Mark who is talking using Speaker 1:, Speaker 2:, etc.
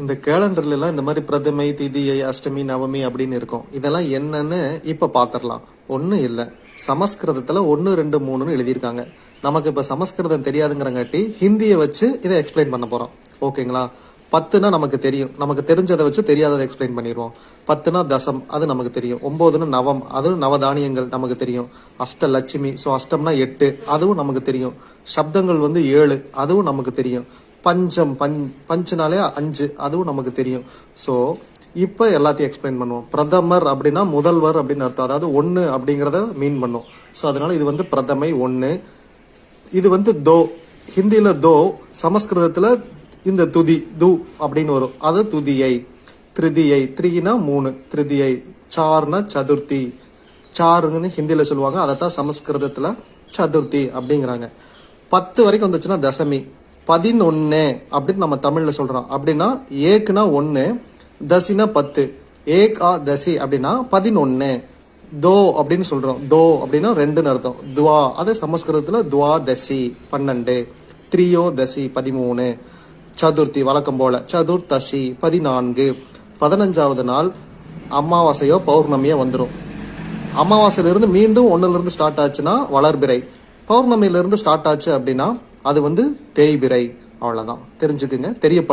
Speaker 1: இந்த கேலண்டர்ல எல்லாம் இந்த மாதிரி பிரதமை, திதியை, அஷ்டமி, நவமி அப்படின்னு இருக்கும். இதெல்லாம் என்னன்னு இப்ப பாத்திரலாம். ஒண்ணும் இல்ல, சமஸ்கிருதத்துல 1 2 3ன்னு எழுதியிருக்காங்க. நமக்கு இப்ப சமஸ்கிருதம் தெரியாதுங்கிறங்காட்டி ஹிந்தியை வச்சு இதை எக்ஸ்பிளைன் பண்ண போறோம். ஓகேங்களா? 10னா நமக்கு தெரியும், நமக்கு தெரிஞ்சதை வச்சு தெரியாததை எக்ஸ்பிளைன் பண்ணிடுவோம். 10னா தசம், அது நமக்கு தெரியும். 9னா நவம், அதுவும் நவதானியங்கள் நமக்கு தெரியும். அஷ்டலட்சுமி, ஸோ அஷ்டம்னா 8, அதுவும் நமக்கு தெரியும். சப்தங்கள் 7, அதுவும் நமக்கு தெரியும். பஞ்சம், பஞ்சுனாலே 5, அதுவும் நமக்கு தெரியும். ஸோ இப்போ எல்லாத்தையும் எக்ஸ்பிளைன் பண்ணுவோம். பிரதமர் அப்படின்னா முதல்வர் அப்படின்னு அர்த்தம், அதாவது 1 அப்படிங்கிறத மீன் பண்ணும். ஸோ அதனால இது பிரதமை 1. இது தோ, ஹிந்தியில தோ, சமஸ்கிருதத்துல இந்த துதி து அப்படின்னு வரும், அது துதியை. திருதியை, த்ரீனா 3, திருதியை. சார்னா சதுர்த்தி, சாருங்கன்னு ஹிந்தியில சொல்லுவாங்க, அதைத்தான் சமஸ்கிருதத்துல சதுர்த்தி அப்படிங்கிறாங்க. 10 வரைக்கும் வந்துச்சுன்னா தசமி. 11 அப்படின்னு நம்ம தமிழ்ல சொல்றோம். அப்படின்னா ஏக்குனா 1, தசினா 10. ஏக் ஆ தசி அப்படின்னா 11. தோ அப்படின்னு சொல்றோம், தோ அப்படின்னா 2ன்னு அர்த்தம். துவா, அது சமஸ்கிருதத்துல துவா தசி 12. த்ரியோ தசி 13. சதுர்த்தி வழக்கம் போல சதுர்தசி 14. 15வது நாள் அமாவாசையோ பௌர்ணமியோ வந்துடும். அமாவாசையிலிருந்து மீண்டும் 1லிருந்து ஸ்டார்ட் ஆச்சுன்னா வளர்பிறை. பௌர்ணமியிலிருந்து ஸ்டார்ட் ஆச்சு அப்படின்னா அது தேய்பிறை. அவ்வளவுதான், தெரிஞ்சுக்குங்க, தெரியப்படும்.